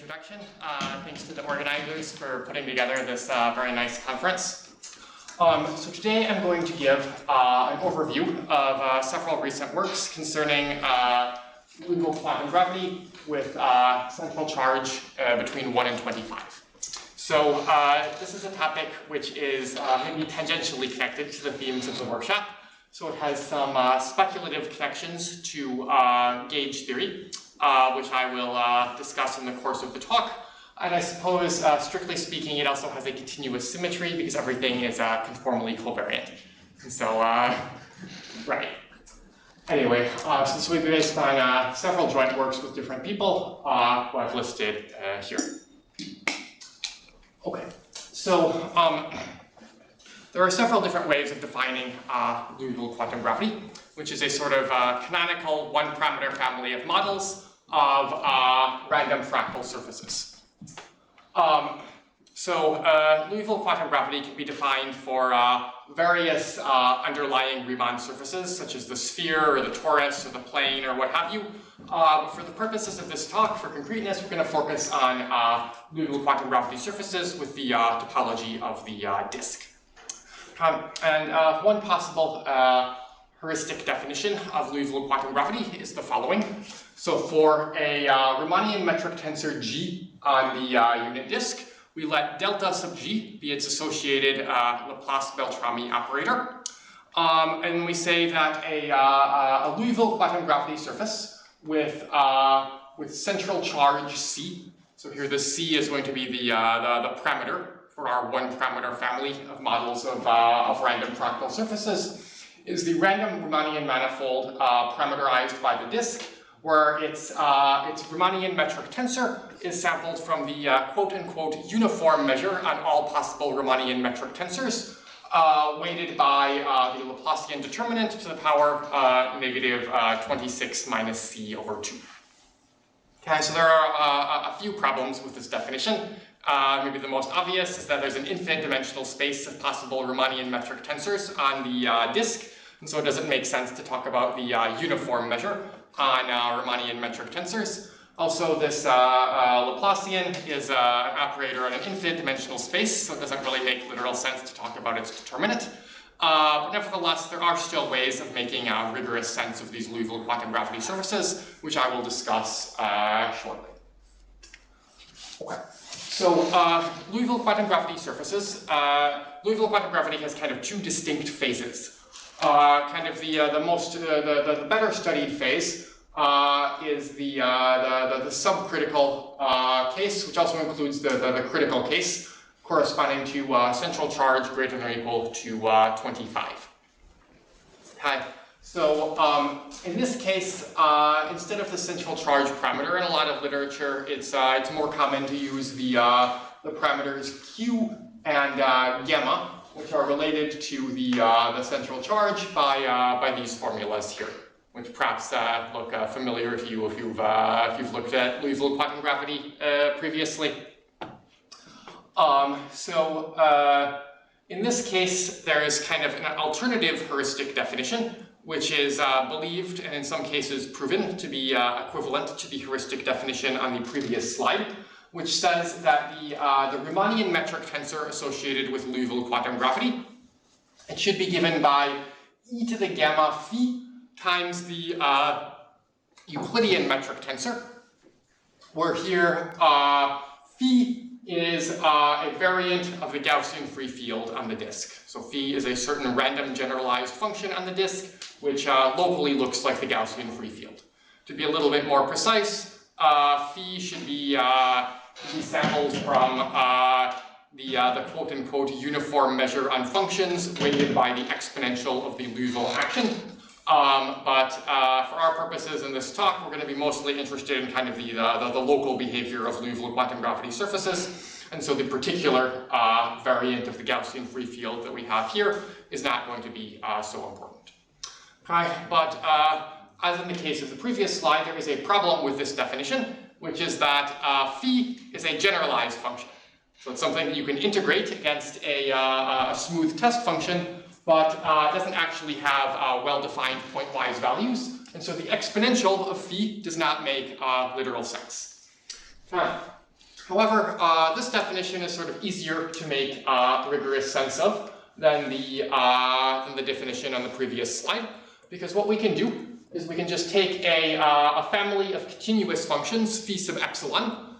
introduction. Thanks to the organizers for putting together this very nice conference. So today I'm going to give an overview of several recent works concerning Liouville quantum gravity with central charge between 1 and 25. So this is a topic which is maybe tangentially connected to the themes of the workshop. So it has some speculative connections to gauge theory, which I will discuss in the course of the talk. And I suppose, strictly speaking, it also has a continuous symmetry because everything is conformally covariant. And so, right. Anyway, so this will be based on several joint works with different people who I've listed here. Okay, so there are several different ways of defining Liouville quantum gravity, which is a sort of canonical one-parameter family of models of random fractal surfaces. Liouville quantum gravity can be defined for various underlying Riemann surfaces, such as the sphere or the torus or the plane or what have you. For the purposes of this talk, for concreteness, we're going to focus on Liouville quantum gravity surfaces with the topology of the disk. One possible heuristic definition of Liouville quantum gravity is the following. So for a Riemannian metric tensor G on the unit disk, we let delta sub G be its associated Laplace-Beltrami operator. And we say that a Liouville quantum gravity surface with central charge C, so here the C is going to be the parameter for our one-parameter family of models of random fractal surfaces, is the random Riemannian manifold parameterized by the disk, where its Riemannian metric tensor is sampled from the quote-unquote uniform measure on all possible Riemannian metric tensors, weighted by the Laplacian determinant to the power negative 26 minus C over 2. Okay, so there are a few problems with this definition. Maybe the most obvious is that there's an infinite dimensional space of possible Riemannian metric tensors on the disk, and so it doesn't make sense to talk about the uniform measure on Riemannian metric tensors. Also, this Laplacian is an operator on an infinite dimensional space, so it doesn't really make literal sense to talk about its determinant. But nevertheless, there are still ways of making rigorous sense of these Liouville quantum gravity surfaces, which I will discuss shortly. Okay. So, Liouville quantum gravity surfaces. Liouville quantum gravity has kind of two distinct phases. The better studied phase is the subcritical case, which also includes the critical case, corresponding to central charge greater than or equal to 25. Okay. So in this case, instead of the central charge parameter, in a lot of literature, it's more common to use the parameters Q and gamma, which are related to the central charge by these formulas here, which perhaps look familiar to you if you've looked at Liouville quantum gravity previously. In this case, there is kind of an alternative heuristic definition, which is believed and in some cases proven to be equivalent to the heuristic definition on the previous slide, which says that the Riemannian metric tensor associated with Liouville quantum gravity, it should be given by e to the gamma phi times the Euclidean metric tensor, where here phi is a variant of the Gaussian free field on the disk. So phi is a certain random generalized function on the disk, which locally looks like the Gaussian free field. To be a little bit more precise, phi should be sampled from the quote-unquote uniform measure on functions weighted by the exponential of the Liouville action. But for our purposes in this talk, we're going to be mostly interested in kind of the local behavior of Liouville quantum gravity surfaces. And so the particular variant of the Gaussian free field that we have here is not going to be so important. Okay, but as in the case of the previous slide, there is a problem with this definition, which is that phi is a generalized function. So it's something that you can integrate against a smooth test function, but it doesn't actually have well-defined point-wise values. And so the exponential of phi does not make literal sense. However, this definition is sort of easier to make rigorous sense of than the definition on the previous slide, because what we can do is we can just take a family of continuous functions, phi sub epsilon,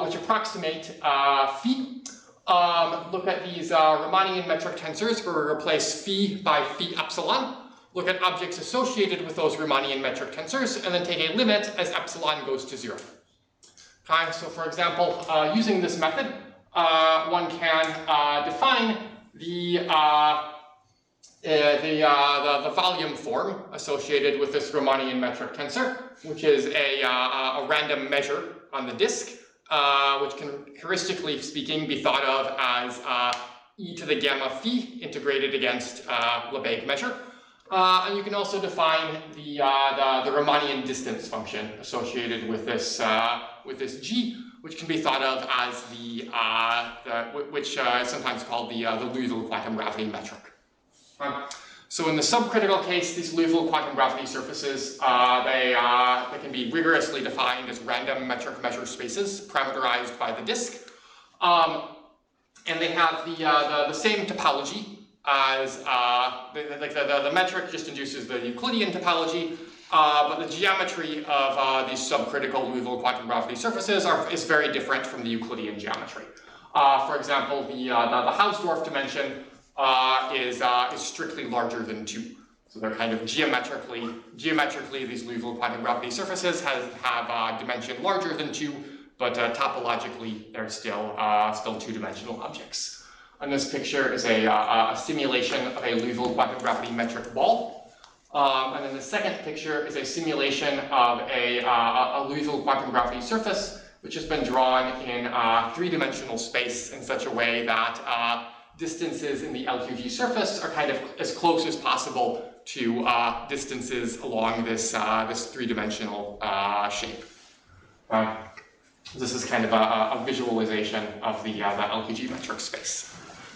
which approximate phi. Look at these Riemannian metric tensors where we replace phi by phi epsilon. Look at objects associated with those Riemannian metric tensors, and then take a limit as epsilon goes to 0. Okay, so for example, using this method, one can define the volume form associated with this Riemannian metric tensor, which is a random measure on the disk, which can, heuristically speaking, be thought of as e to the gamma phi integrated against Lebesgue measure. And you can also define the Riemannian distance function associated with this g, which can be thought of as which is sometimes called the Liouville quantum gravity metric. So in the subcritical case, these Liouville quantum gravity surfaces, they can be rigorously defined as random metric measure spaces parameterized by the disk, and they have the same topology as the metric just induces the Euclidean topology, but the geometry of these subcritical Liouville quantum gravity surfaces is very different from the Euclidean geometry. For example, the Hausdorff dimension is strictly larger than 2. So they're kind of geometrically these Liouville quantum gravity surfaces have dimension larger than 2, but topologically they're still two-dimensional objects. And this picture is a simulation of a Liouville quantum gravity metric ball. And then the second picture is a simulation of a Liouville quantum gravity surface, which has been drawn in three-dimensional space in such a way that distances in the LQG surface are kind of as close as possible to distances along this three-dimensional shape. This is kind of a visualization of the LQG metric space.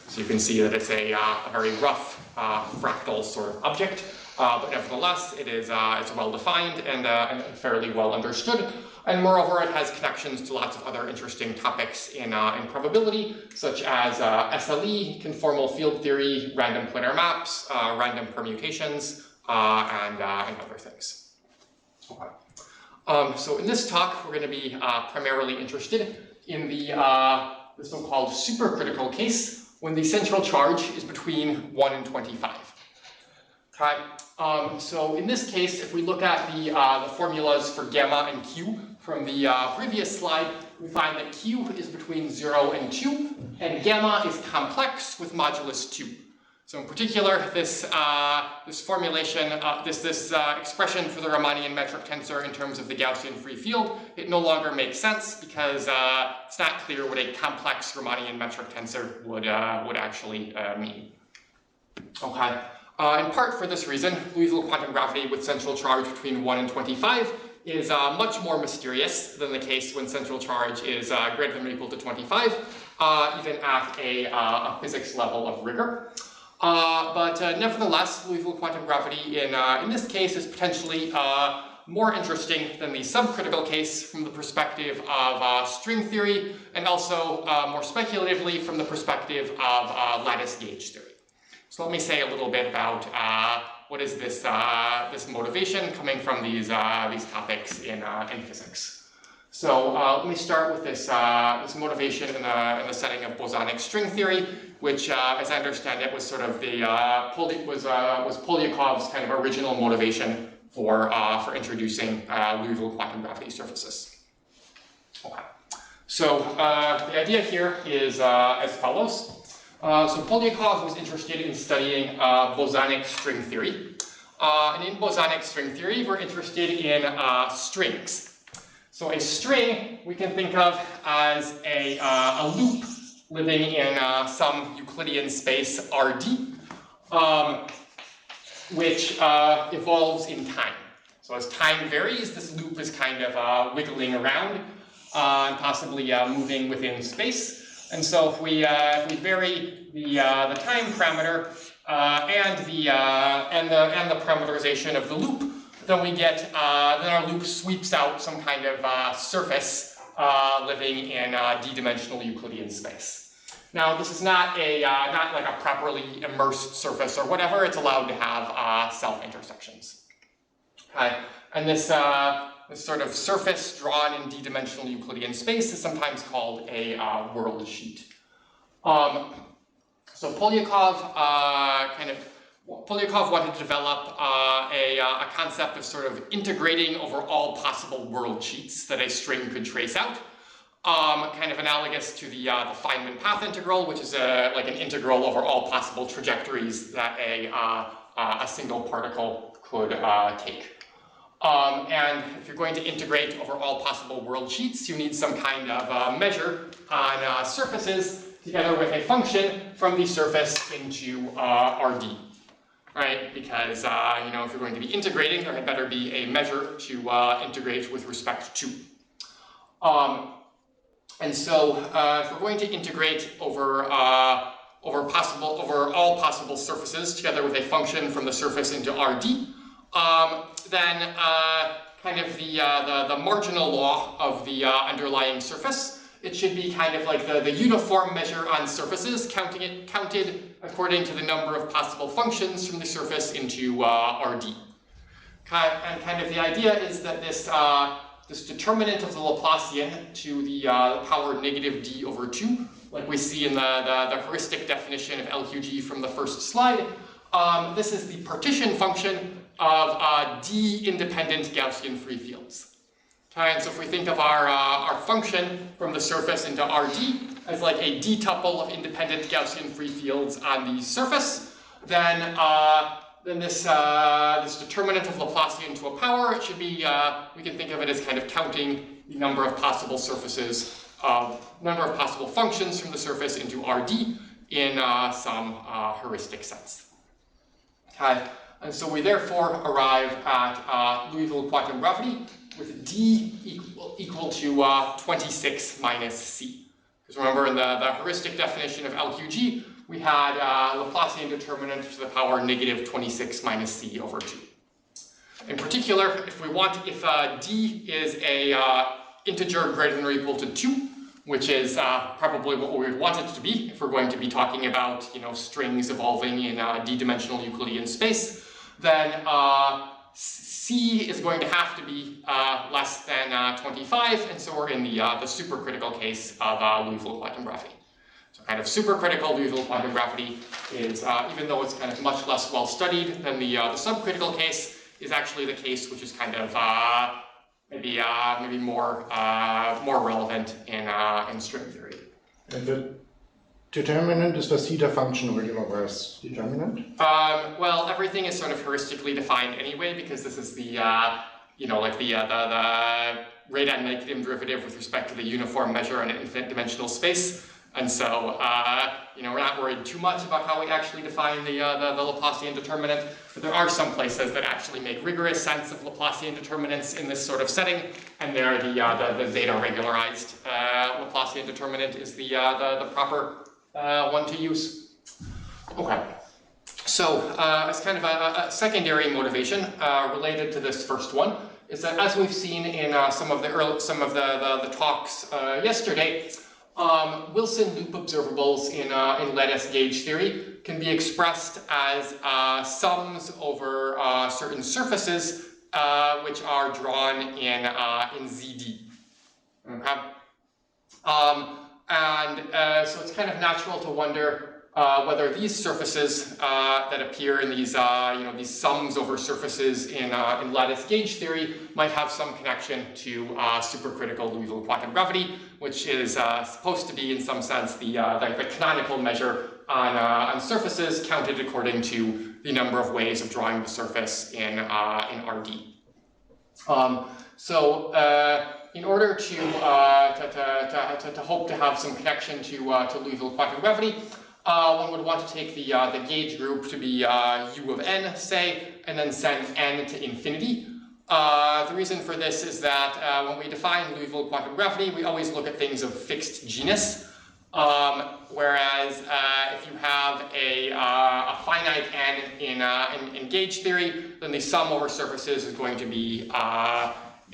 So you can see that it's a very rough fractal sort of object, but nevertheless it's well defined and fairly well understood. And moreover, it has connections to lots of other interesting topics in probability, such as SLE, conformal field theory, random planar maps, random permutations, and other things. Okay. So in this talk, we're going to be primarily interested in the so-called supercritical case, when the central charge is between 1 and 25. Okay. So in this case, if we look at the formulas for gamma and q from the previous slide, we find that q is between 0 and 2, and gamma is complex with modulus 2. So in particular, this formulation, this expression for the Riemannian metric tensor in terms of the Gaussian free field, it no longer makes sense because it's not clear what a complex Riemannian metric tensor would actually mean. Okay. In part for this reason, Liouville quantum gravity with central charge between 1 and 25 is much more mysterious than the case when central charge is greater than or equal to 25, even at a physics level of rigor. But nevertheless, Liouville quantum gravity in this case is potentially more interesting than the subcritical case from the perspective of string theory, and also more speculatively from the perspective of lattice gauge theory. So let me say a little bit about what is this motivation coming from these topics in physics. So let me start with this motivation in the setting of bosonic string theory, which, as I understand it, was sort of the was Polyakov's kind of original motivation for introducing Liouville quantum gravity surfaces. Okay. So the idea here is as follows. So Polyakov was interested in studying bosonic string theory, and in bosonic string theory, we're interested in strings. So a string we can think of as a loop living in some Euclidean space Rd, which evolves in time. So as time varies, this loop is kind of wiggling around and possibly moving within space. And so if we vary the time parameter and the parameterization of the loop, then we get then our loop sweeps out some kind of surface living in d-dimensional Euclidean space. Now, this is not like a properly immersed surface or whatever. It's allowed to have self-intersections. Okay, and this sort of surface drawn in d-dimensional Euclidean space is sometimes called a world sheet. So Polyakov Polyakov wanted to develop a concept of sort of integrating over all possible world sheets that a string could trace out. Kind of analogous to the Feynman path integral, which is like an integral over all possible trajectories that a single particle could take. And if you're going to integrate over all possible world sheets, you need some kind of measure on surfaces together with a function from the surface into Rd. Right? Because you know, if you're going to be integrating, there had better be a measure to integrate with respect to. And so, if we're going to integrate over all possible surfaces together with a function from the surface into Rd, then kind of the marginal law of the underlying surface, it should be kind of like the uniform measure on surfaces, counted according to the number of possible functions from the surface into Rd. And kind of the idea is that this determinant of the Laplacian to the power -d over 2, like we see in the heuristic definition of LQG from the first slide, this is the partition function of d-independent Gaussian free fields. Okay, and so if we think of our function from the surface into Rd as like a d-tuple of independent Gaussian free fields on the surface, then this determinant of Laplacian to a power, it should be, we can think of it as kind of counting the number of possible surfaces, number of possible functions from the surface into Rd in some heuristic sense. Okay, and so we therefore arrive at Liouville quantum gravity with d equal to 26 minus c. Because remember, in the heuristic definition of LQG, we had Laplacian determinant to the power -26 minus c over 2. In particular, if d is a integer greater than or equal to 2, which is probably what we would want it to be if we're going to be talking about, you know, strings evolving in d-dimensional Euclidean space, then c is going to have to be less than 25, and so we're in the supercritical case of Liouville quantum gravity. So kind of supercritical Liouville quantum gravity is, even though it's kind of much less well studied than the subcritical case, is actually the case which is kind of maybe more relevant in string theory. And the determinant is the theta function or universe determinant? Well, everything is sort of heuristically defined anyway, because this is the you know, like the radon-Nikodym derivative with respect to the uniform measure in an infinite dimensional space. And so, you know, we're not worried too much about how we actually define the Laplacian determinant, but there are some places that actually make rigorous sense of Laplacian determinants in this sort of setting, and there the zeta regularized Laplacian determinant is the proper one to use. Okay. So, as kind of a secondary motivation related to this first one, is that as we've seen in some of the talks yesterday, Wilson loop observables in lattice gauge theory can be expressed as sums over certain surfaces which are drawn in ZD. Okay? So it's kind of natural to wonder whether these surfaces that appear in these these sums over surfaces in lattice gauge theory might have some connection to supercritical Liouville quantum gravity, which is supposed to be, in some sense, the canonical measure on surfaces counted according to the number of ways of drawing the surface in Rd. In order to hope to have some connection to Liouville quantum gravity, one would want to take the gauge group to be U of n, say, and then send n to infinity. The reason for this is that when we define Liouville quantum gravity, we always look at things of fixed genus. Whereas if you have a finite n in gauge theory, then the sum over surfaces is going to be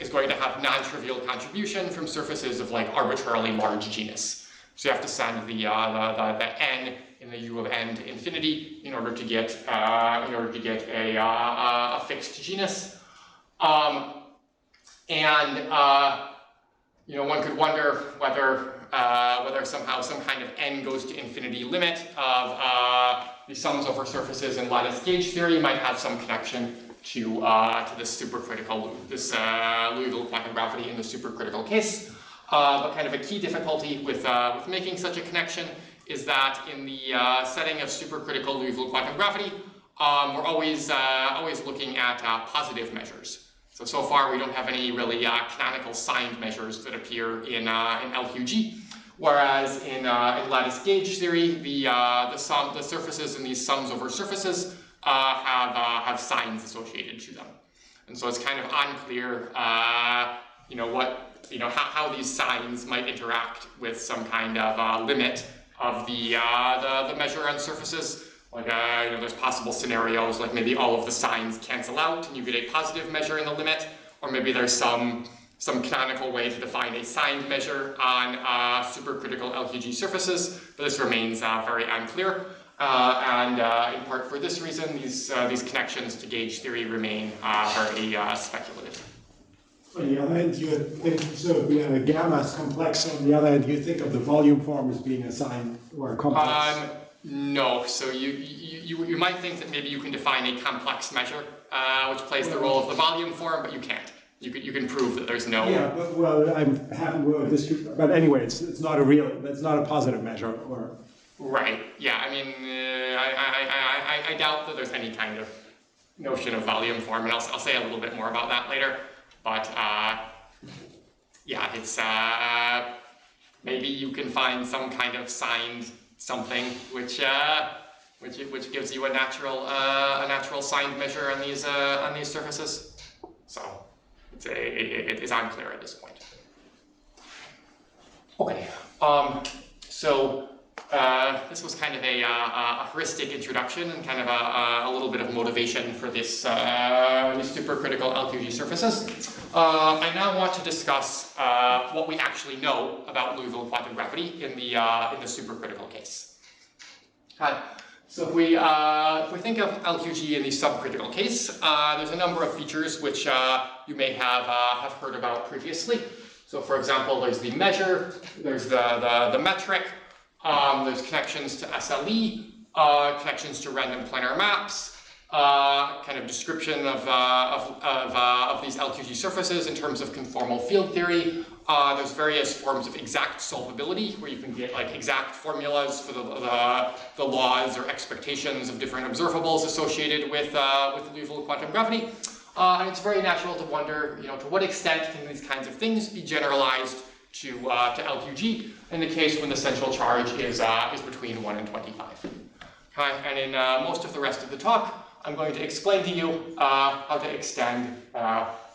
is going to have non-trivial contribution from surfaces of like arbitrarily large genus. So you have to send the n in the u of n to infinity in order to get a fixed genus. You know, one could wonder whether somehow some kind of n goes to infinity limit of the sums over surfaces in lattice gauge theory might have some connection to this supercritical, this Liouville quantum gravity in the supercritical case. But kind of a key difficulty with making such a connection is that in the setting of supercritical Liouville quantum gravity, we're always looking at positive measures. So far we don't have any really canonical signed measures that appear in LQG, whereas in lattice gauge theory, the surfaces in these sums over surfaces have signs associated to them, and so it's kind of unclear, how these signs might interact with some kind of limit of the measure on surfaces. Like, there's possible scenarios, like maybe all of the signs cancel out and you get a positive measure in the limit, or maybe there's some canonical way to define a signed measure on supercritical LQG surfaces, but this remains very unclear. And in part for this reason, these connections to gauge theory remain very speculative. On the other hand, you think gamma is complex. On the other hand, you think of the volume form as being a sign or a complex. No, so you might think that maybe you can define a complex measure which plays the role of the volume form, but you can't. You can prove that there's no. Yeah, but well, I'm happy with this. But anyway, it's not a real. It's not a positive measure, or. Right. Yeah. I mean, I doubt that there's any kind of notion of volume form, and I'll say a little bit more about that later. But yeah, it's maybe you can find some kind of signed something which gives you a natural signed measure on these surfaces. So it is unclear at this point. Okay. So this was kind of a heuristic introduction and kind of a little bit of motivation for this supercritical LQG surfaces. I now want to discuss what we actually know about Liouville quantum gravity in the supercritical case. So if we think of LQG in the subcritical case, there's a number of features which you may have heard about previously. So for example, there's the measure, there's the metric. There's connections to SLE, connections to random planar maps, kind of description of these LQG surfaces in terms of conformal field theory. There's various forms of exact solvability, where you can get like exact formulas for the laws or expectations of different observables associated with Liouville quantum gravity. And it's very natural to wonder, to what extent can these kinds of things be generalized to LQG in the case when the central charge is between 1 and 25. Okay, and in most of the rest of the talk, I'm going to explain to you how to extend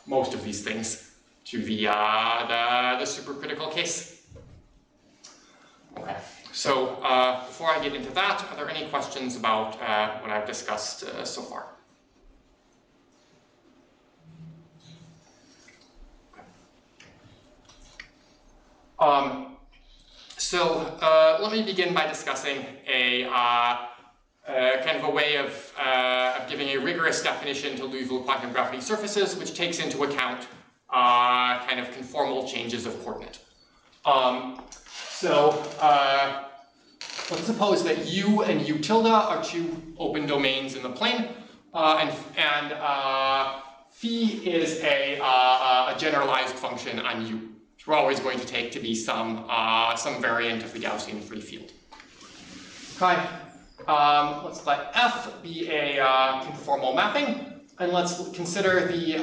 most of these things to the supercritical case. Okay, so before I get into that, are there any questions about what I've discussed so far? Let me begin by discussing a kind of a way of giving a rigorous definition to Liouville quantum gravity surfaces, which takes into account kind of conformal changes of coordinate. Let's suppose that U and U tilde are two open domains in the plane, and phi is a generalized function on U. We're always going to take to be some variant of the Gaussian free field. Okay, let's let F be a conformal mapping, and let's consider the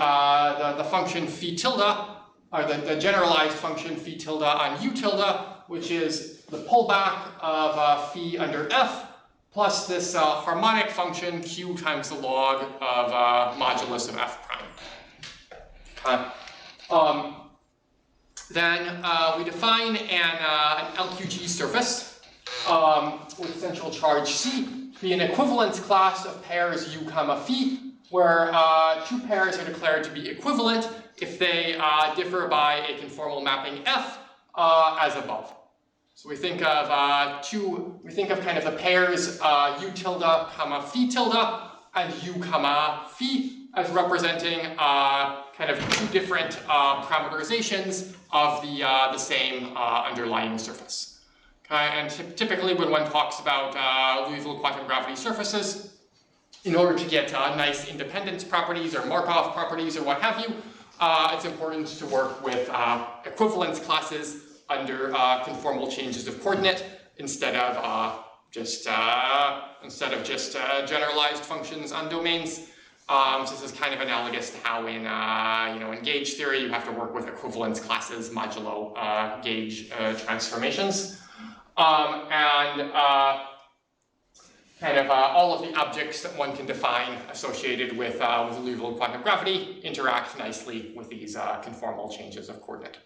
function phi tilde, or the generalized function phi tilde on U tilde, which is the pullback of phi under F plus this harmonic function q times the log of modulus of F prime. Then we define an LQG surface with central charge C to be an equivalence class of pairs U comma phi, where two pairs are declared to be equivalent if they differ by a conformal mapping F as above. So we think of kind of the pairs u tilde comma phi tilde and u comma phi as representing kind of two different parameterizations of the same underlying surface. Okay, and typically when one talks about Liouville quantum gravity surfaces, in order to get nice independence properties or Markov properties or what have you, it's important to work with equivalence classes under conformal changes of coordinate instead of just generalized functions on domains. So this is kind of analogous to how in in gauge theory you have to work with equivalence classes modulo gauge transformations. Kind of all of the objects that one can define associated with Liouville quantum gravity interact nicely with these conformal changes of coordinate.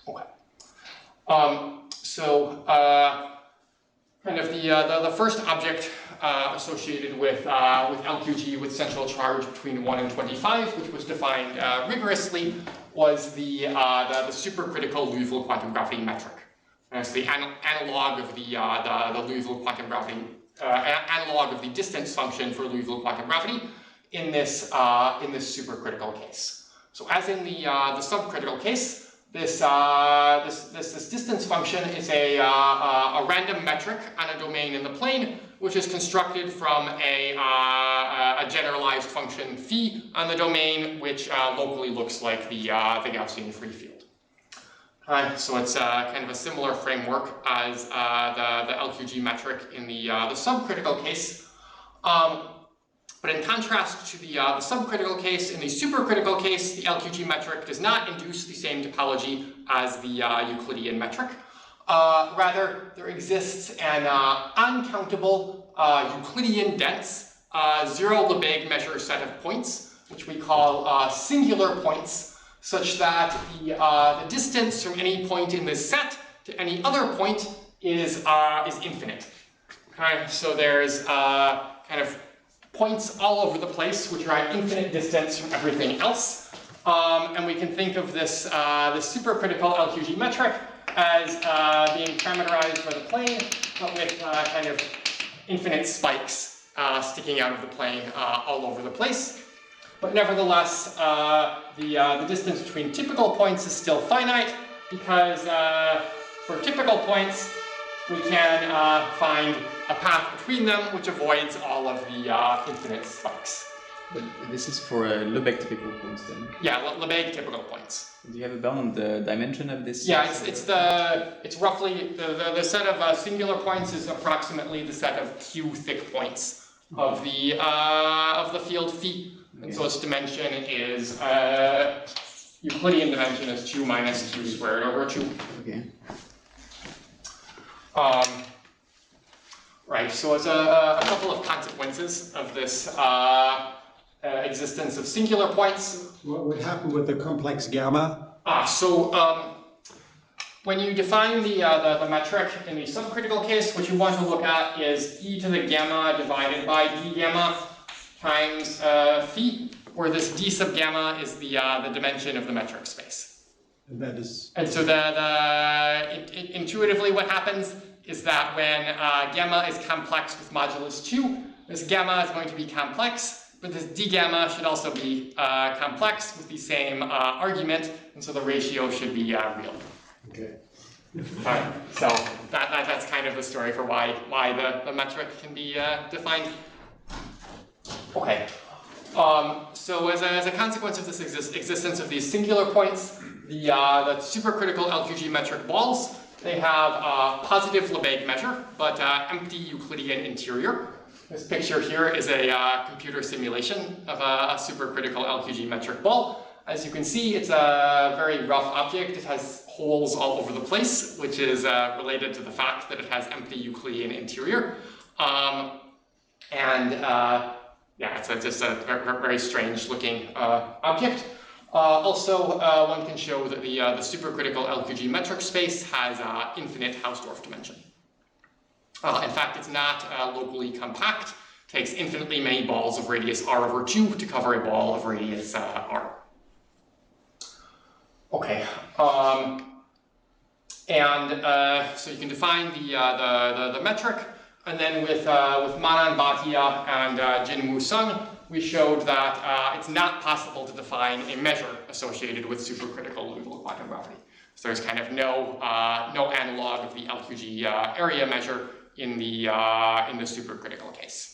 Okay. Kind of the first object associated with LQG with central charge between 1 and 25, which was defined rigorously, was the supercritical Liouville quantum gravity metric. It's the analog of the Liouville quantum gravity, analog of the distance function for Liouville quantum gravity in this supercritical case. So as in the subcritical case, this distance function is a random metric on a domain in the plane, which is constructed from a generalized function phi on the domain, which locally looks like the Gaussian free field. So it's kind of a similar framework as the LQG metric in the subcritical case. But in contrast to the subcritical case, in the supercritical case, the LQG metric does not induce the same topology as the Euclidean metric. Rather, there exists an uncountable Euclidean dense zero Lebesgue measure set of points, which we call singular points, such that the distance from any point in this set to any other point is infinite. Okay, so there's kind of points all over the place, which are at infinite distance from everything else. And we can think of this supercritical LQG metric as being parameterized for the plane, but with kind of infinite spikes sticking out of the plane all over the place. But nevertheless, the distance between typical points is still finite, because for typical points, we can find a path between them which avoids all of the infinite spikes. But this is for Lebesgue typical points then? Yeah, Lebesgue typical points. Do you have a bound the dimension of this? Yeah, it's roughly, the set of singular points is approximately the set of Q thick points of the field phi. And so its dimension is, Euclidean dimension is 2 minus q squared over 2. Okay. Right, so it's a couple of consequences of this existence of singular points. What would happen with the complex gamma? When you define the metric in the subcritical case, what you want to look at is e to the gamma divided by d gamma times phi, where this d sub gamma is the dimension of the metric space. And that is. And so intuitively what happens is that when gamma is complex with modulus 2, this gamma is going to be complex, but this d gamma should also be complex with the same argument, and so the ratio should be real. Okay. So that's kind of the story for why the metric can be defined. Okay. So as a consequence of this existence of these singular points, the supercritical LQG metric balls, they have a positive Lebesgue measure, but empty Euclidean interior. This picture here is a computer simulation of a supercritical LQG metric ball. As you can see, it's a very rough object. It has holes all over the place, which is related to the fact that it has empty Euclidean interior. Yeah, it's just a very strange looking object. Also, one can show that the supercritical LQG metric space has infinite Hausdorff dimension. In fact, it's not locally compact, takes infinitely many balls of radius r over 2 to cover a ball of radius r. Okay, so you can define the metric, and then with Manan Bhatia and Jinwoo Sung, we showed that it's not possible to define a measure associated with supercritical Liouville quantum gravity. So there's kind of no analog of the LQG area measure in the supercritical case.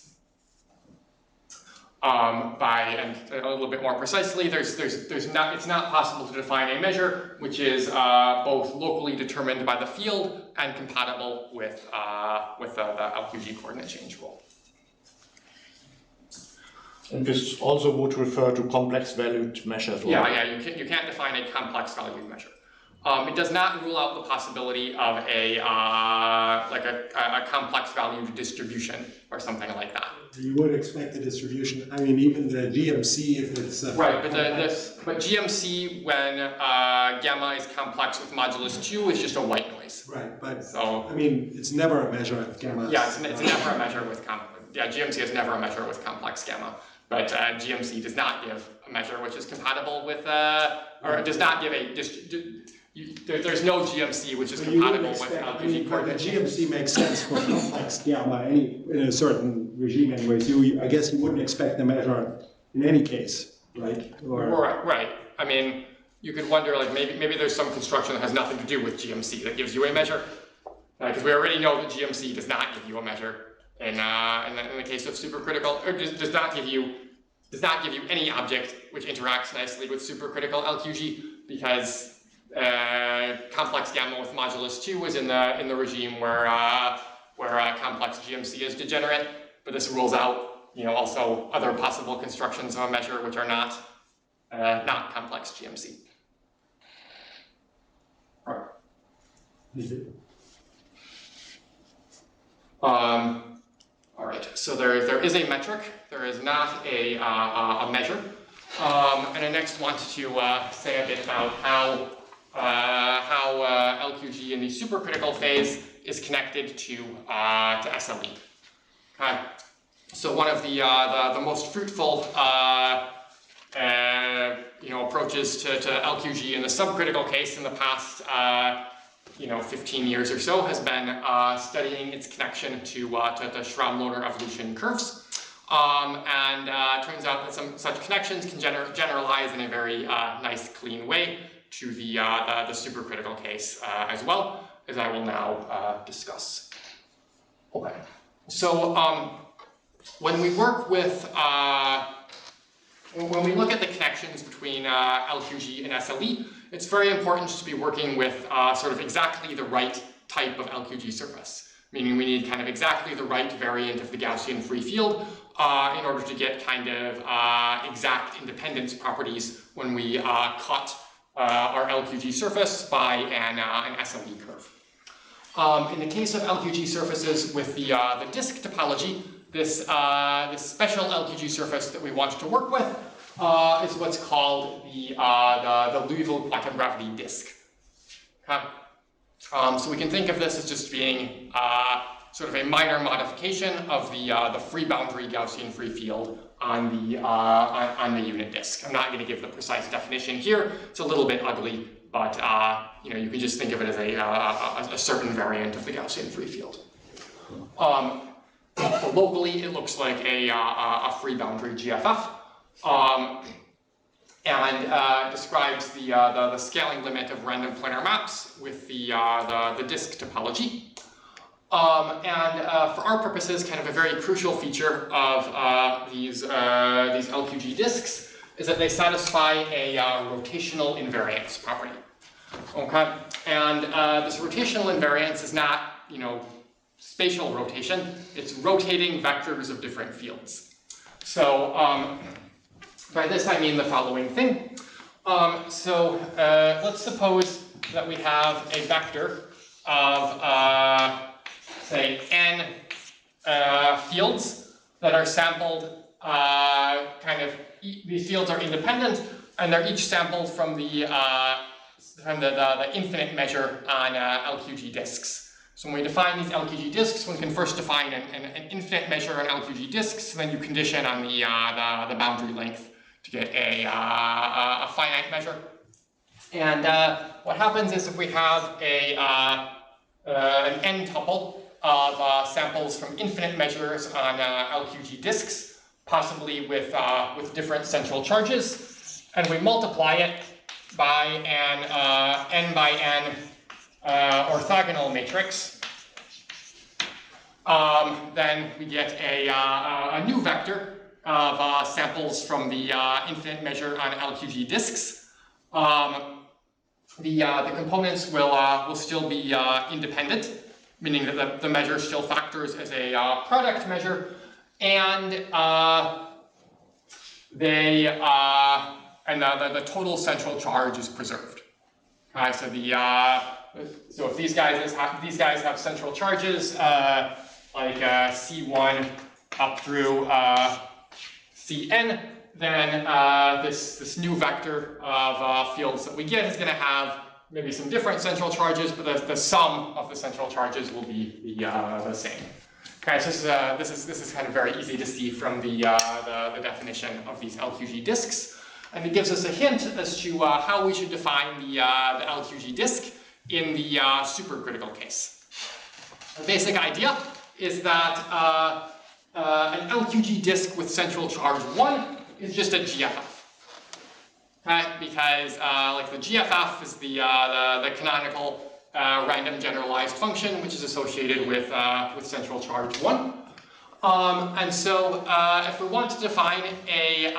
And a little bit more precisely, it's not possible to define a measure which is both locally determined by the field and compatible with the LQG coordinate change rule. And this also would refer to complex valued measures. Yeah, you can't define a complex valued measure. It does not rule out the possibility of a complex valued distribution or something like that. You would expect the distribution. I mean, even the GMC, if it's right, but GMC when gamma is complex with modulus 2 is just a white noise. Right, but so I mean, it's never a measure of gamma. Yeah, it's never a measure with GMC is never a measure with complex gamma. But GMC does not give a measure which is compatible with, or does not give a there's no GMC which is compatible with LQG coordinates. The GMC makes sense for complex gamma in a certain regime anyways. I guess you wouldn't expect the measure in any case, right? Right. I mean, you could wonder, like, maybe there's some construction that has nothing to do with GMC that gives you a measure. Because we already know that GMC does not give you a measure in the case of supercritical, or does not give you any object which interacts nicely with supercritical LQG, because complex gamma with modulus 2 is in the regime where complex GMC is degenerate, but this rules out, also other possible constructions of a measure which are not complex GMC. Right. All right. So there is a metric. There is not a measure. And I next want to say a bit about how LQG in the supercritical phase is connected to SLE. Okay. So one of the most fruitful approaches to LQG in the subcritical case in the past 15 years or so has been studying its connection to the Schramm-Lohner evolution curves. And turns out that some such connections can generalize in a very nice, clean way to the supercritical case as well, as I will now discuss. Okay. So when we work with when we look at the connections between LQG and SLE, it's very important to be working with sort of exactly the right type of LQG surface, meaning we need kind of exactly the right variant of the Gaussian free field in order to get kind of exact independence properties when we cut our LQG surface by an SLE curve. In the case of LQG surfaces with the disk topology, this special LQG surface that we want to work with is what's called the Liouville quantum gravity disk. Okay. So we can think of this as just being sort of a minor modification of the free boundary Gaussian free field on the unit disk. I'm not going to give the precise definition here. It's a little bit ugly, but you can just think of it as a certain variant of the Gaussian free field. Locally, it looks like a free boundary GFF, and describes the scaling limit of random planar maps with the disk topology. And for our purposes, kind of a very crucial feature of these LQG disks is that they satisfy a rotational invariance property. Okay, and this rotational invariance is not, spatial rotation. It's rotating vectors of different fields. So by this I mean the following thing. Let's suppose that we have a vector of say n fields that are sampled these fields are independent, and they're each sampled from the infinite measure on LQG disks. So when we define these LQG disks, one can first define an infinite measure on LQG disks, and then you condition on the boundary length to get a finite measure. And what happens is if we have an n tuple of samples from infinite measures on LQG disks, possibly with different central charges, and we multiply it by an n by n orthogonal matrix, then we get a new vector of samples from the infinite measure on LQG disks. The components will still be independent, meaning that the measure still factors as a product measure, and the total central charge is preserved. So if these guys have central charges like C1 up through Cn, then this new vector of fields that we get is going to have maybe some different central charges, but the sum of the central charges will be the same. Okay, so this is kind of very easy to see from the definition of these LQG disks, and it gives us a hint as to how we should define the LQG disk in the supercritical case. The basic idea is that an LQG disk with central charge 1 is just a GFF. Okay? Because like the GFF is the canonical random generalized function, which is associated with central charge 1. And so if we want to define a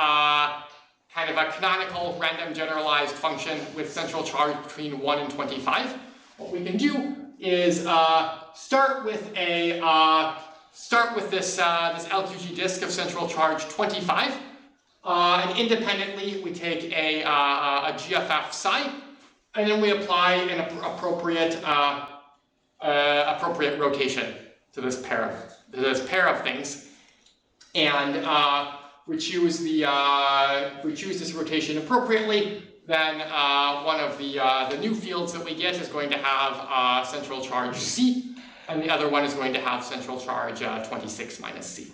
kind of a canonical random generalized function with central charge between 1 and 25, what we can do is start with this LQG disk of central charge 25, and independently we take a GFF psi, and then we apply an appropriate rotation to this pair of things, and we choose this rotation appropriately. Then one of the new fields that we get is going to have central charge C, and the other one is going to have central charge 26 minus C.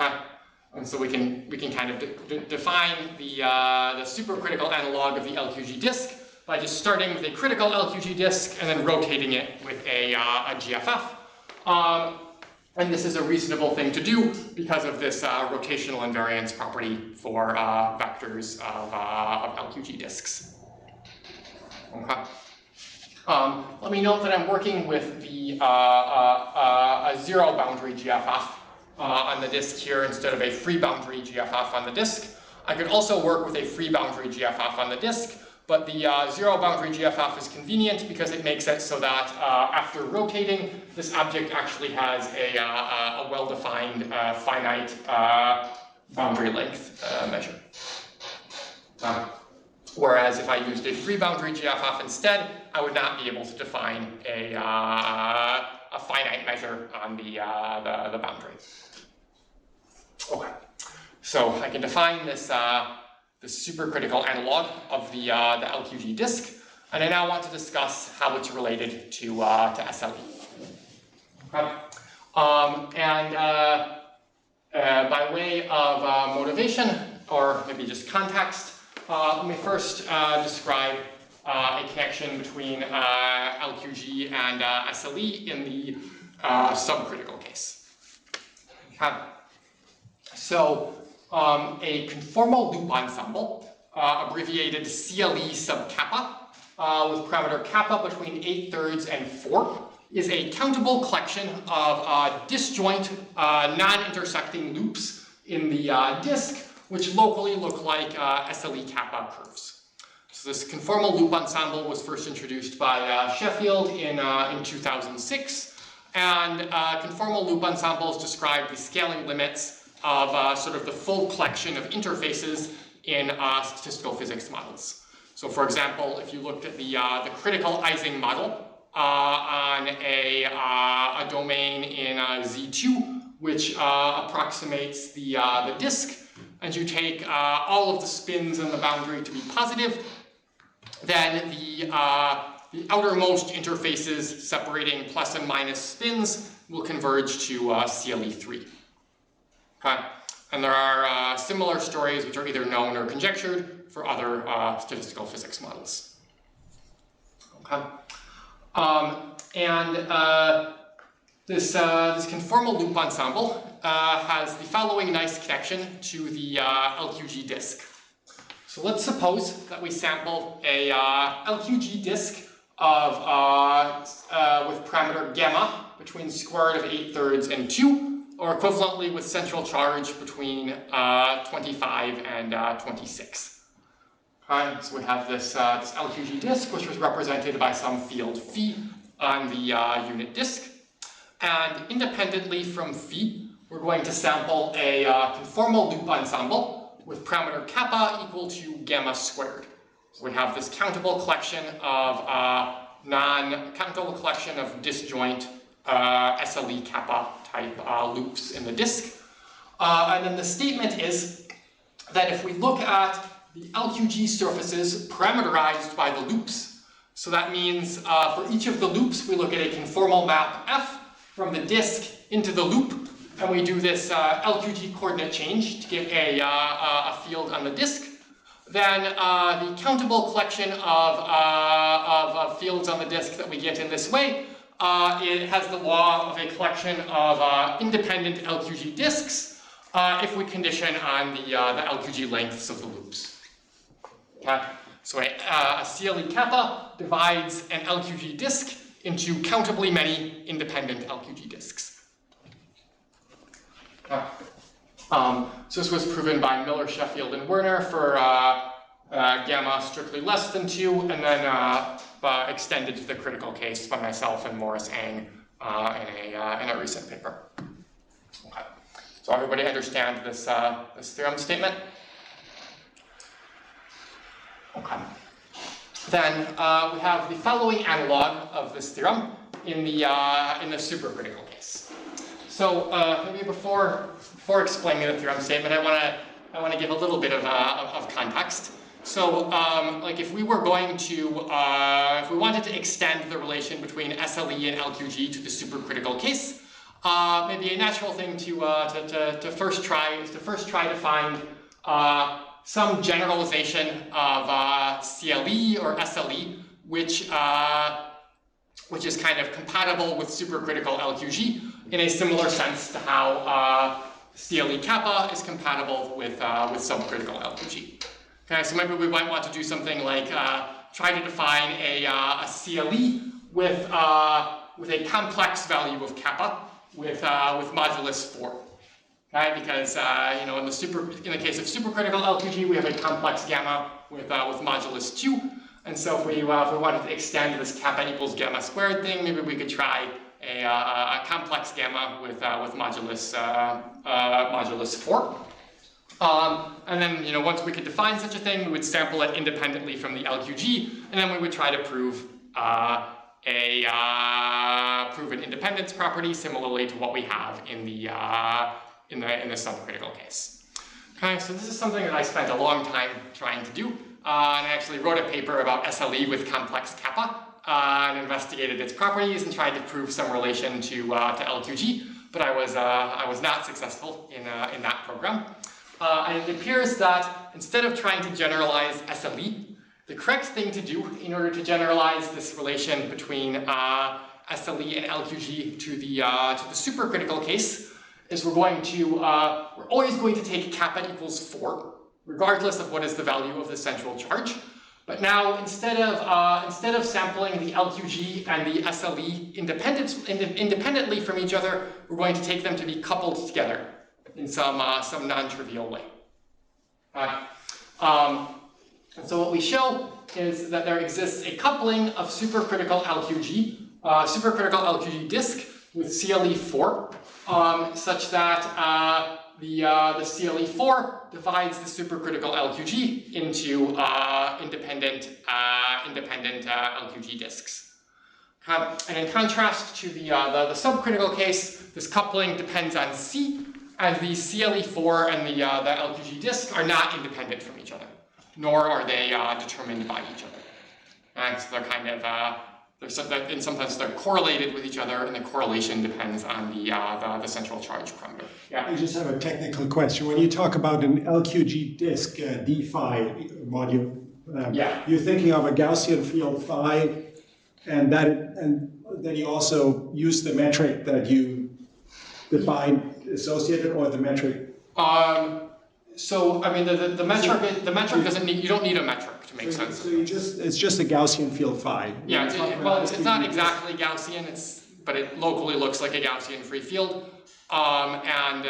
Okay, and so we can kind of define the supercritical analog of the LQG disk by just starting with a critical LQG disk and then rotating it with a GFF. And this is a reasonable thing to do because of this rotational invariance property for vectors of LQG disks. Okay. Let me note that I'm working with the a zero boundary GFF on the disk here instead of a free boundary GFF on the disk. I could also work with a free boundary GFF on the disk, but the zero boundary GFF is convenient because it makes it so that after rotating, this object actually has a well-defined finite boundary length measure. Whereas if I used a free boundary GFF instead, I would not be able to define a finite measure on the boundary. Okay, so I can define this supercritical analog of the LQG disk, and I now want to discuss how it's related to SLE. Okay. By way of motivation, or maybe just context, let me first describe a connection between LQG and SLE in the subcritical case. Okay. So, a conformal loop ensemble, abbreviated CLE sub kappa, with parameter kappa between 8/3 and 4, is a countable collection of disjoint, non-intersecting loops in the disk, which locally look like SLE kappa curves. So this conformal loop ensemble was first introduced by Sheffield in 2006, and conformal loop ensembles describe the scaling limits of sort of the full collection of interfaces in statistical physics models. So for example, if you looked at the critical Ising model on a domain in Z2, which approximates the disk, and you take all of the spins in the boundary to be positive, then the outermost interfaces separating plus and minus spins will converge to CLE3. Okay? And there are similar stories which are either known or conjectured for other statistical physics models. Okay? This conformal loop ensemble has the following nice connection to the LQG disk. So let's suppose that we sample a LQG disk of with parameter gamma between square root of 8/3 and 2, or equivalently with central charge between 25 and 26. Alright, so we have this LQG disk, which was represented by some field phi on the unit disk. And independently from phi, we're going to sample a conformal loop ensemble with parameter kappa equal to gamma squared. So we have this countable collection of countable collection of disjoint SLE kappa type loops in the disk. And then the statement is that if we look at the LQG surfaces parameterized by the loops, so that means for each of the loops we look at a conformal map F from the disk into the loop, and we do this LQG coordinate change to get a field on the disk, then the countable collection of fields on the disk that we get in this way, it has the law of a collection of independent LQG disks if we condition on the LQG lengths of the loops. Okay? So a CLE kappa divides an LQG disk into countably many independent LQG disks. So this was proven by Miller, Sheffield, and Werner for gamma strictly less than 2, and then extended to the critical case by myself and Morris Ang in a recent paper. Okay. So everybody understand this theorem statement? Okay. Then we have the following analog of this theorem in the supercritical case. So maybe before explaining the theorem statement, I want to give a little bit of context. So like if we were going to if we wanted to extend the relation between SLE and LQG to the supercritical case, maybe a natural thing to first try is to find some generalization of CLE or SLE, which is kind of compatible with supercritical LQG in a similar sense to how CLE kappa is compatible with subcritical LQG. Okay, so maybe we might want to do something like try to define a CLE with a complex value of kappa with modulus 4. Okay, because you know, in the case of supercritical LQG, we have a complex gamma with modulus 2, and so if we wanted to extend this kappa equals gamma squared thing, maybe we could try a complex gamma with modulus 4. And then, you know, once we could define such a thing, we would sample it independently from the LQG, and then we would try to prove prove an independence property similarly to what we have in the subcritical case. Okay, so this is something that I spent a long time trying to do, and I actually wrote a paper about SLE with complex kappa and investigated its properties and tried to prove some relation to LQG, but I was not successful in that program. And it appears that instead of trying to generalize SLE, the correct thing to do in order to generalize this relation between SLE and LQG to the supercritical case is we're always going to take kappa equals 4, regardless of what is the value of the central charge. But now instead of sampling the LQG and the SLE independently from each other, we're going to take them to be coupled together in some non-trivial way. And so what we show is that there exists a coupling of supercritical LQG disk with CLE4, such that the CLE4 divides the supercritical LQG into independent LQG disks. And in contrast to the subcritical case, this coupling depends on C, and the CLE4 and the LQG disk are not independent from each other, nor are they determined by each other. And so they're kind of, and sometimes they're correlated with each other, and the correlation depends on the central charge parameter. Yeah. I just have a technical question. When you talk about an LQG disk d-phi module, you're thinking of a Gaussian field phi, and then you also use the metric that you define associated, or the metric. So I mean, the metric doesn't need. You don't need a metric to make sense. So it's just a Gaussian field phi. Yeah. It's not exactly Gaussian. But it locally looks like a Gaussian free field, and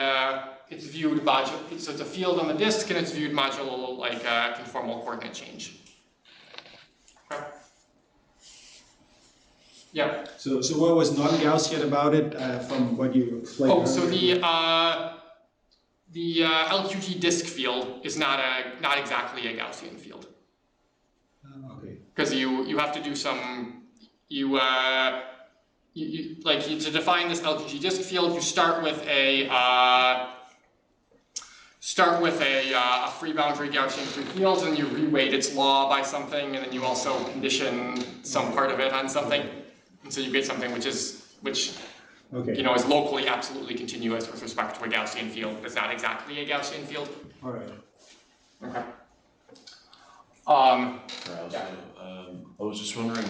it's viewed modulo. So it's a field on the disk, and it's viewed modulo like conformal coordinate change. Okay. Yeah. So what was non-Gaussian about it from what you explained? Oh, so the LQG disk field is not exactly a Gaussian field. Okay. Because you have to do some to define this LQG disk field, you start with a free boundary Gaussian free field, and you reweight its law by something, and then you also condition some part of it on something, and so you get something which Okay. Is locally absolutely continuous with respect to a Gaussian field, but it's not exactly a Gaussian field. All right. Okay. I was just wondering,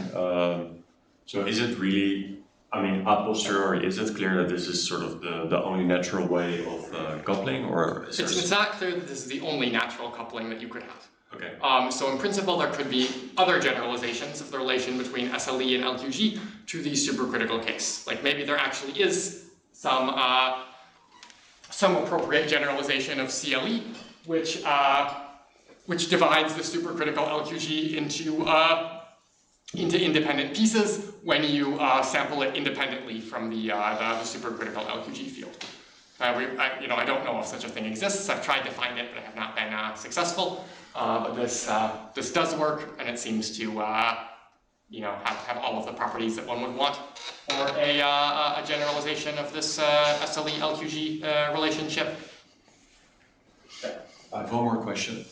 so is it really, I mean, a posteriori, is it clear that this is sort of the only natural way of coupling, or is there... It's not clear that this is the only natural coupling that you could have. Okay. So in principle, there could be other generalizations of the relation between SLE and LQG to the supercritical case. Like maybe there actually is some appropriate generalization of CLE, which divides the supercritical LQG into independent pieces when you sample it independently from the supercritical LQG field. I don't know if such a thing exists. I've tried to find it, but I have not been successful. But this does work, and it seems to have all of the properties that one would want for a generalization of this SLE LQG relationship. I have one more question.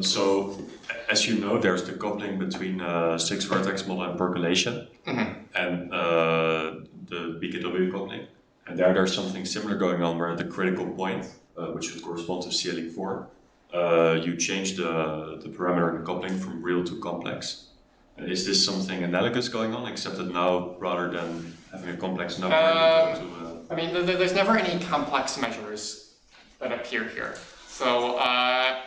So, as you know, there's the coupling between six-vertex model and percolation, and the BKW coupling. And there's something similar going on where at the critical point, which would correspond to CLE4, you change the parameter in the coupling from real to complex. And is this something analogous going on, except that now, rather than having a complex number, I mean, there's never any complex measures that appear here. So, I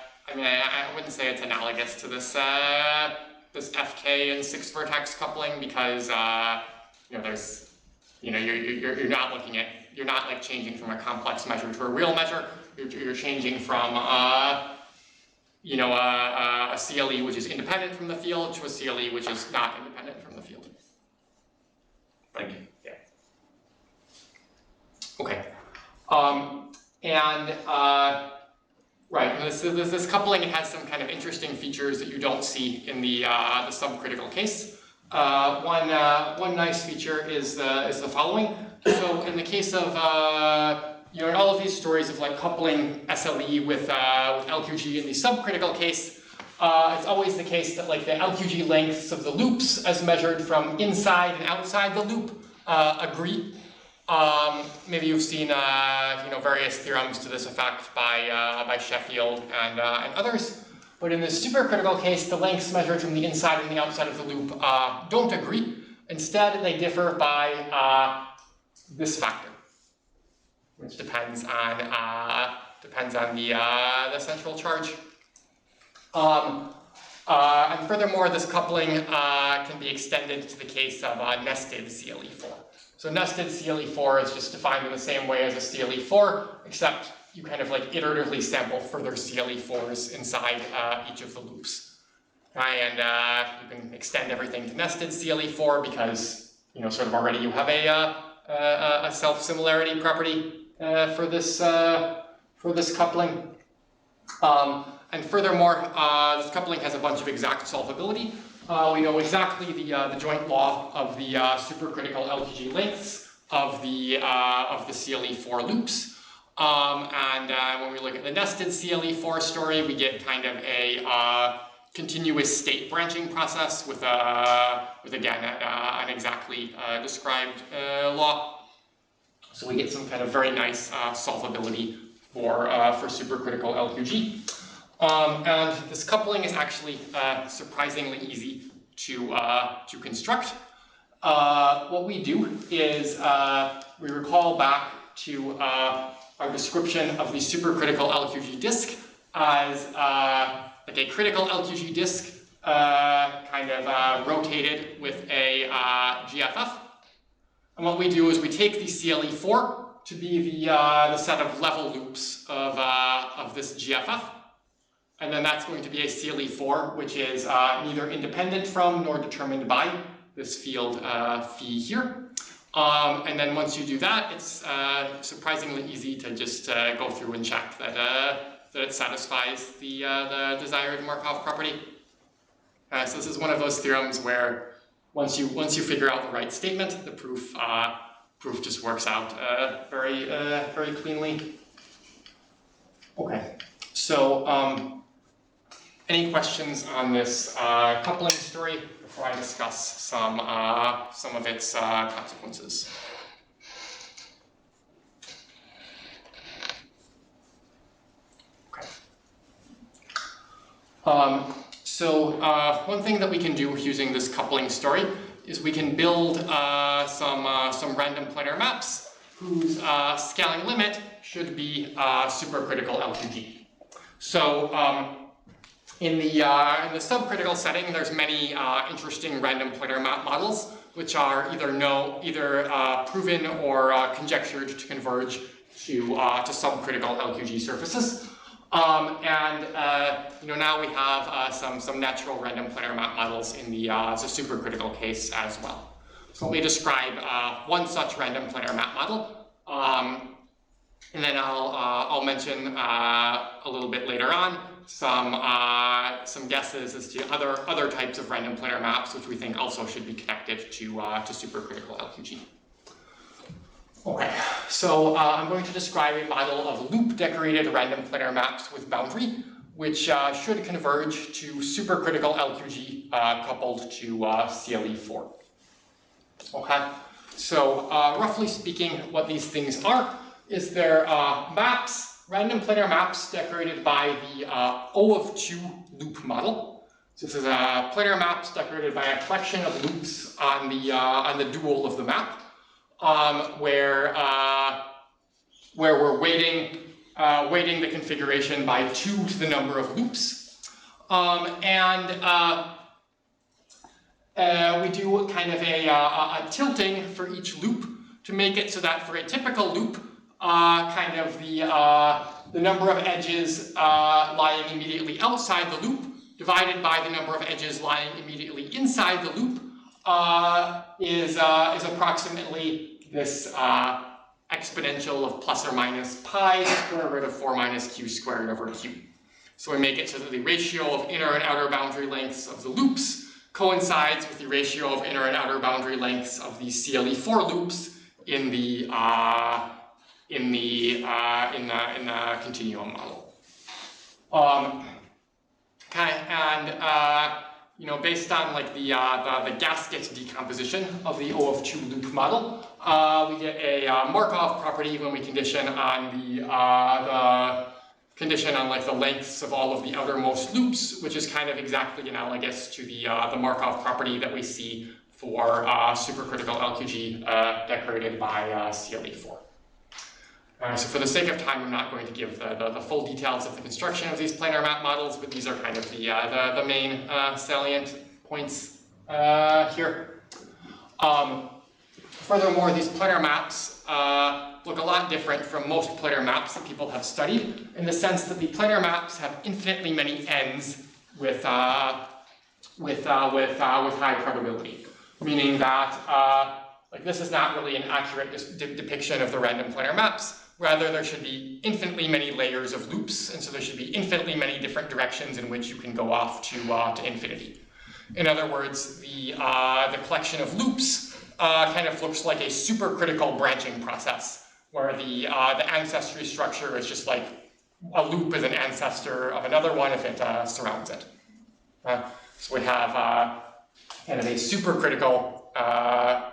wouldn't say it's analogous to this FK and six-vertex coupling, because you're not like changing from a complex measure to a real measure. You're changing from a CLE which is independent from the field to a CLE which is not independent from the field. Thank you. Yeah. Okay. Right. This coupling has some kind of interesting features that you don't see in the subcritical case. One nice feature is the following. So in the case of in all of these stories of like coupling SLE with LQG in the subcritical case, it's always the case that like the LQG lengths of the loops as measured from inside and outside the loop agree. Maybe you've seen various theorems to this effect by Sheffield and others. But in the supercritical case, the lengths measured from the inside and the outside of the loop don't agree. Instead, they differ by this factor, which depends on the central charge. And furthermore, this coupling can be extended to the case of nested CLE4. So nested CLE4 is just defined in the same way as a CLE4, except you kind of like iteratively sample further CLE4s inside each of the loops. And you can extend everything to nested CLE4 because sort of already you have a self-similarity property for this coupling. And furthermore, this coupling has a bunch of exact solvability. We know exactly the joint law of the supercritical LQG lengths of the CLE4 loops. And when we look at the nested CLE4 story, we get kind of a continuous state branching process with again an exactly described law. So we get some kind of very nice solvability for supercritical LQG. And this coupling is actually surprisingly easy to construct. What we do is we recall back to our description of the supercritical LQG disk as like a critical LQG disk kind of rotated with a GFF. And what we do is we take the CLE4 to be the set of level loops of this GFF. And then that's going to be a CLE4, which is neither independent from nor determined by this field phi here. And then once you do that, it's surprisingly easy to just go through and check that it satisfies the desired Markov property. So this is one of those theorems where once you figure out the right statement, the proof just works out very cleanly. Okay, so any questions on this coupling story before I discuss some of its consequences? Okay. So one thing that we can do using this coupling story is we can build some random planar maps whose scaling limit should be supercritical LQG. So in the subcritical setting, there's many interesting random planar map models which are either proven or conjectured to converge to subcritical LQG surfaces. Now we have some natural random planar map models in the supercritical case as well. So let me describe one such random planar map model, and then I'll mention a little bit later on some guesses as to other types of random planar maps which we think also should be connected to supercritical LQG. Okay, so I'm going to describe a model of loop-decorated random planar maps with boundary, which should converge to supercritical LQG coupled to CLE4. Okay, so roughly speaking, what these things are is they're maps, random planar maps decorated by the O of 2 loop model. So this is planar maps decorated by a collection of loops on the dual of the map. Where we're weighting the configuration by 2 to the number of loops, we do kind of a tilting for each loop to make it so that for a typical loop, kind of the number of edges lying immediately outside the loop divided by the number of edges lying immediately inside the loop is approximately this exponential of plus or minus pi square root of 4 minus q squared over q. So we make it so that the ratio of inner and outer boundary lengths of the loops coincides with the ratio of inner and outer boundary lengths of the CLE4 loops in the continuum model. Okay, and based on like the gasket decomposition of the O of 2 loop model, we get a Markov property when we condition on the condition on like the lengths of all of the outermost loops, which is kind of exactly analogous to the Markov property that we see for supercritical LQG decorated by CLE4. So for the sake of time, I'm not going to give the full details of the construction of these planar map models, but these are kind of the main salient points here. Furthermore, these planar maps look a lot different from most planar maps that people have studied, in the sense that the planar maps have infinitely many ends with high probability, meaning that like this is not really an accurate depiction of the random planar maps. Rather, there should be infinitely many layers of loops, and so there should be infinitely many different directions in which you can go off to infinity. In other words, the collection of loops kind of looks like a supercritical branching process, where the ancestry structure is just like a loop is an ancestor of another one if it surrounds it. So we have kind of a supercritical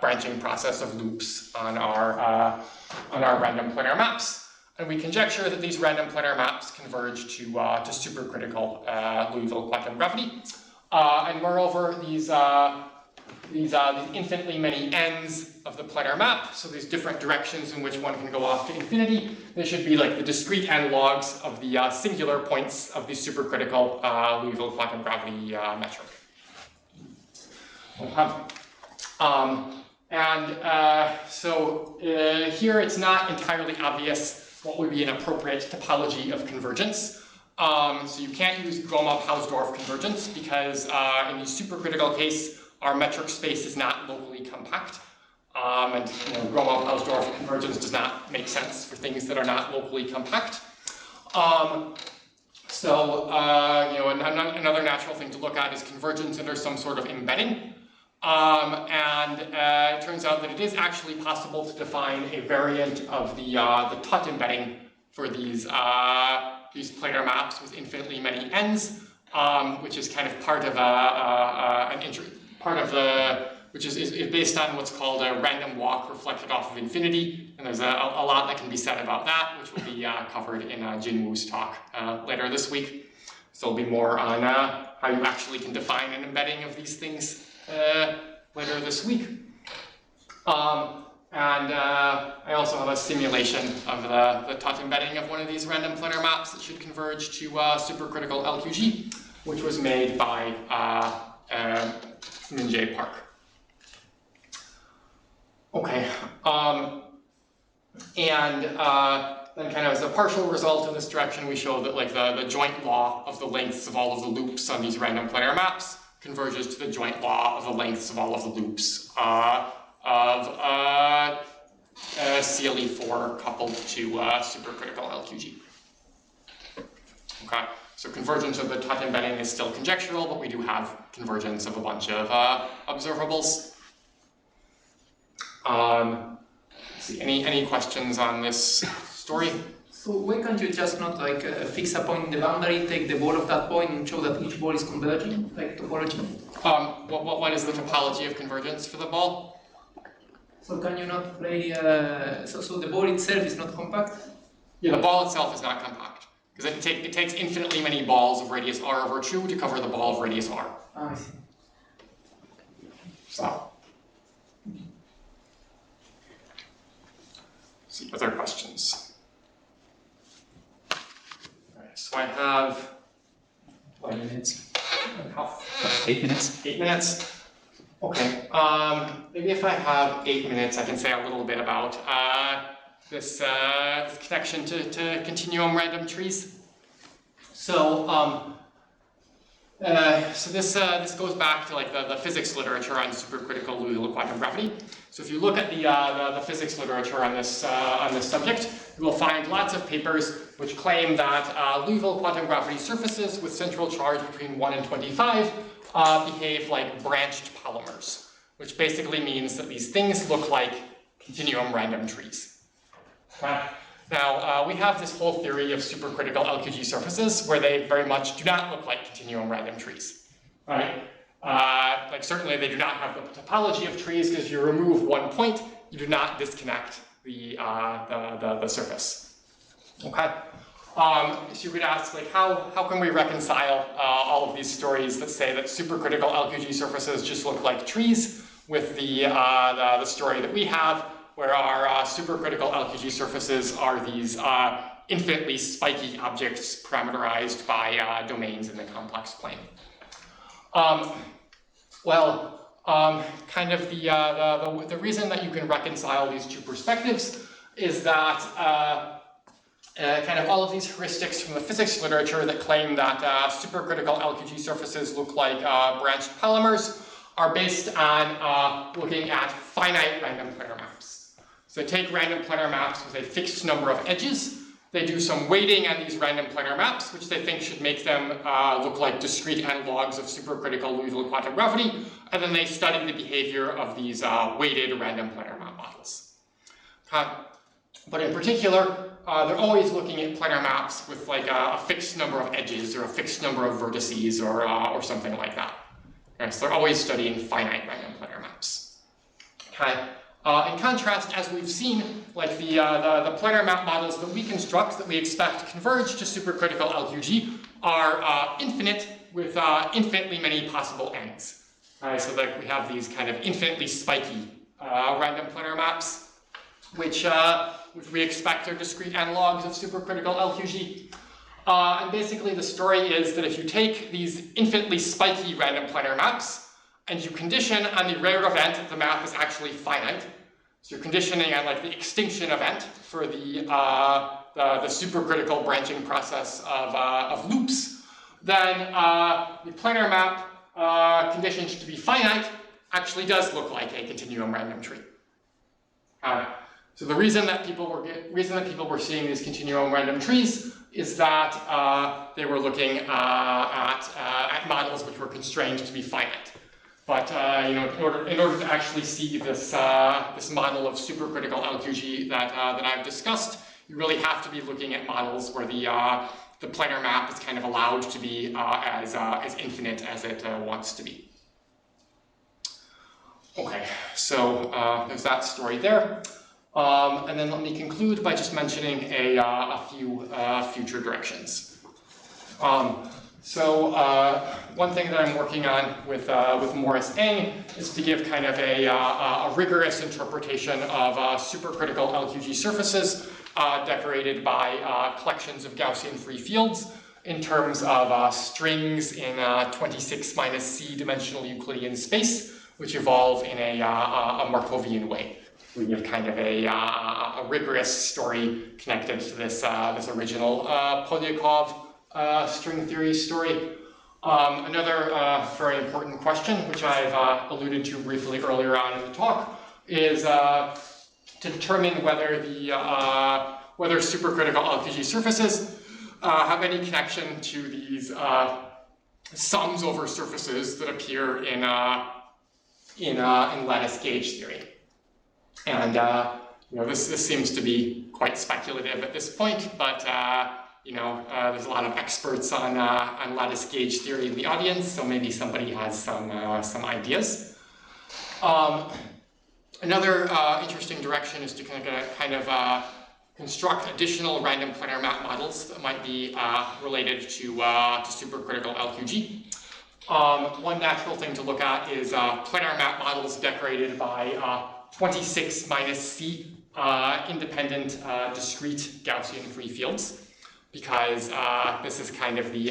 branching process of loops on our random planar maps, and we conjecture that these random planar maps converge to supercritical Liouville quantum gravity, and moreover these infinitely many ends of the planar map, so these different directions in which one can go off to infinity, they should be like the discrete analogs of the singular points of the supercritical Liouville quantum gravity metric. So here it's not entirely obvious what would be an appropriate topology of convergence. So you can't use Gromov-Hausdorff convergence because in the supercritical case, our metric space is not locally compact. And Gromov-Hausdorff convergence does not make sense for things that are not locally compact. Another natural thing to look at is convergence under some sort of embedding. It turns out that it is actually possible to define a variant of the Tut embedding for these planar maps with infinitely many ends, which is kind of part of which is based on what's called a random walk reflected off of infinity, and there's a lot that can be said about that, which will be covered in Jinwoo's talk later this week. So there'll be more on how you actually can define an embedding of these things later this week. I also have a simulation of the Tut embedding of one of these random planar maps that should converge to supercritical LQG, which was made by Min-Jae Park. Okay, then kind of as a partial result in this direction, we show that like the joint law of the lengths of all of the loops on these random planar maps converges to the joint law of the lengths of all of the loops of CLE4 coupled to supercritical LQG. Okay, so convergence of the Tut embedding is still conjectural, but we do have convergence of a bunch of observables. Let's see, any questions on this story? So why can't you just not like fix a point in the boundary, take the ball of that point and show that each ball is converging, like topology? What is the topology of convergence for the ball? So can you not play, so the ball itself is not compact? Yeah, the ball itself is not compact, because it takes infinitely many balls of radius r over 2 to cover the ball of radius r. Ah, I see. So. See, other questions? Alright, so I have 5 minutes. how? 8 minutes. 8 minutes. Okay. Maybe if I have 8 minutes, I can say a little bit about this connection to continuum random trees. So, this goes back to like the physics literature on supercritical Liouville quantum gravity. So if you look at the physics literature on this subject, you will find lots of papers which claim that Liouville quantum gravity surfaces with central charge between 1 and 25 behave like branched polymers, which basically means that these things look like continuum random trees. Okay. Now, we have this whole theory of supercritical LQG surfaces where they very much do not look like continuum random trees, right? Like certainly they do not have the topology of trees because if you remove one point, you do not disconnect the surface, okay? So you could ask, like, how can we reconcile all of these stories that say that supercritical LQG surfaces just look like trees with the story that we have, where our supercritical LQG surfaces are these infinitely spiky objects parameterized by domains in the complex plane. Kind of the reason that you can reconcile these two perspectives is that kind of all of these heuristics from the physics literature that claim that supercritical LQG surfaces look like branched polymers are based on looking at finite random planar maps. So they take random planar maps with a fixed number of edges. They do some weighting on these random planar maps, which they think should make them look like discrete analogs of supercritical Liouville quantum gravity, and then they study the behavior of these weighted random planar map models. But in particular, they're always looking at planar maps with like a fixed number of edges or a fixed number of vertices or something like that. Okay, so they're always studying finite random planar maps. Okay. In contrast, as we've seen, like the planar map models that we construct that we expect to converge to supercritical LQG are infinite with infinitely many possible ends. So like we have these kind of infinitely spiky random planar maps, which we expect are discrete analogs of supercritical LQG. And basically the story is that if you take these infinitely spiky random planar maps and you condition on the rare event that the map is actually finite, so you're conditioning on like the extinction event for the supercritical branching process of loops, then the planar map conditioned to be finite actually does look like a continuum random tree. So the reason that people were seeing these continuum random trees is that they were looking at models which were constrained to be finite. But in order to actually see this model of supercritical LQG that I've discussed, you really have to be looking at models where the planar map is kind of allowed to be as infinite as it wants to be. Okay, so there's that story there. And then let me conclude by just mentioning a few future directions. One thing that I'm working on with Morris Eng is to give kind of a rigorous interpretation of supercritical LQG surfaces decorated by collections of Gaussian free fields in terms of strings in 26-c dimensional Euclidean space, which evolve in a Markovian way. We give kind of a rigorous story connected to this original Polyakov string theory story. Another very important question, which I've alluded to briefly earlier on in the talk, is to determine whether whether supercritical LQG surfaces have any connection to these sums over surfaces that appear in lattice gauge theory. And this seems to be quite speculative at this point, but there's a lot of experts on lattice gauge theory in the audience, so maybe somebody has some ideas. Another interesting direction is to kind of construct additional random planar map models that might be related to supercritical LQG. One natural thing to look at is planar map models decorated by 26-c independent discrete Gaussian free fields, because this is kind of the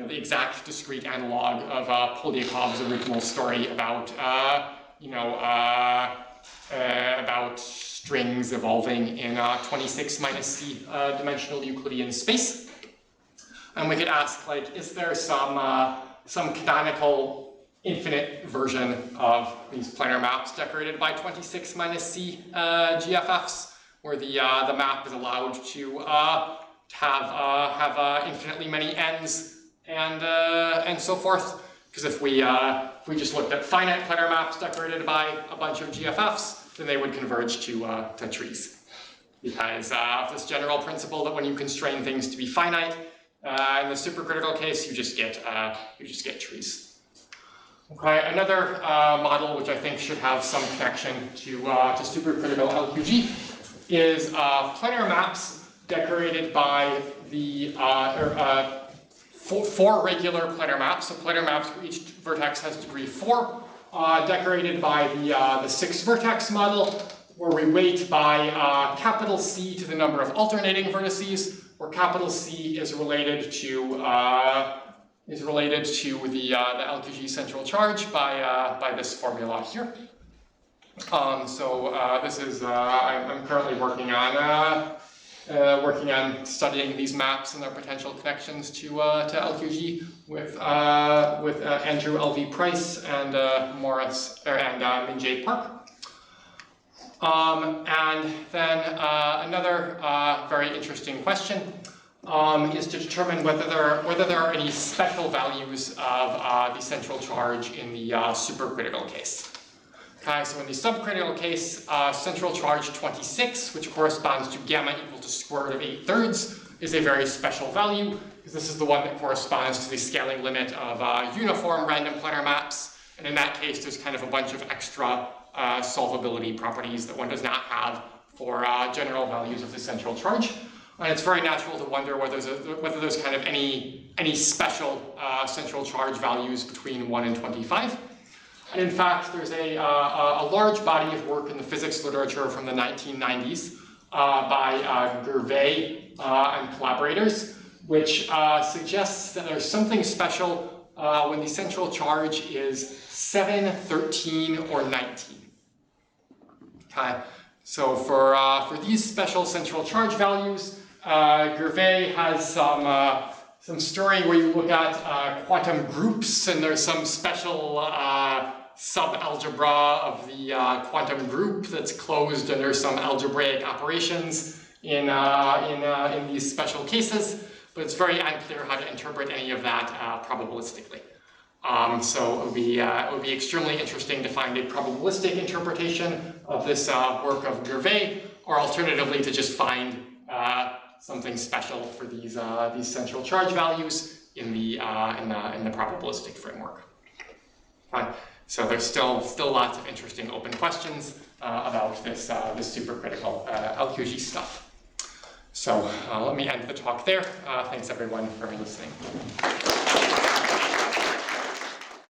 exact discrete analog of Polyakov's original story about strings evolving in 26-c dimensional Euclidean space. And we could ask, like, is there some canonical infinite version of these planar maps decorated by 26-c GFFs, where the map is allowed to have infinitely many ends and so forth? Because if we just looked at finite planar maps decorated by a bunch of GFFs, then they would converge to trees. Because of this general principle that when you constrain things to be finite, in the supercritical case, you just get trees. Okay, another model which I think should have some connection to supercritical LQG is planar maps decorated by the four regular planar maps. So planar maps where each vertex has degree 4, decorated by the 6-vertex model, where we weight by capital C to the number of alternating vertices, where capital C is related to the LQG central charge by this formula here. This is I'm currently working on studying these maps and their potential connections to LQG with Andrew L.V. Price and Min-Jae Park. And then another very interesting question is to determine whether there are any special values of the central charge in the supercritical case. Okay, so in the subcritical case, central charge 26, which corresponds to gamma equal to square root of 8/3, is a very special value, because this is the one that corresponds to the scaling limit of uniform random planar maps. And in that case, there's kind of a bunch of extra solvability properties that one does not have for general values of the central charge. And it's very natural to wonder whether there's kind of any special central charge values between 1 and 25. And in fact, there's a large body of work in the physics literature from the 1990s by Gervais and collaborators, which suggests that there's something special when the central charge is 7, 13, or 19. Okay, so for these special central charge values, Gervais has some story where you look at quantum groups, and there's some special sub-algebra of the quantum group that's closed under some algebraic operations in these special cases, but it's very unclear how to interpret any of that probabilistically. So it would be extremely interesting to find a probabilistic interpretation of this work of Gervais, or alternatively to just find something special for these central charge values in the probabilistic framework. So there's still lots of interesting open questions about this supercritical LQG stuff. So let me end the talk there. Thanks everyone for listening.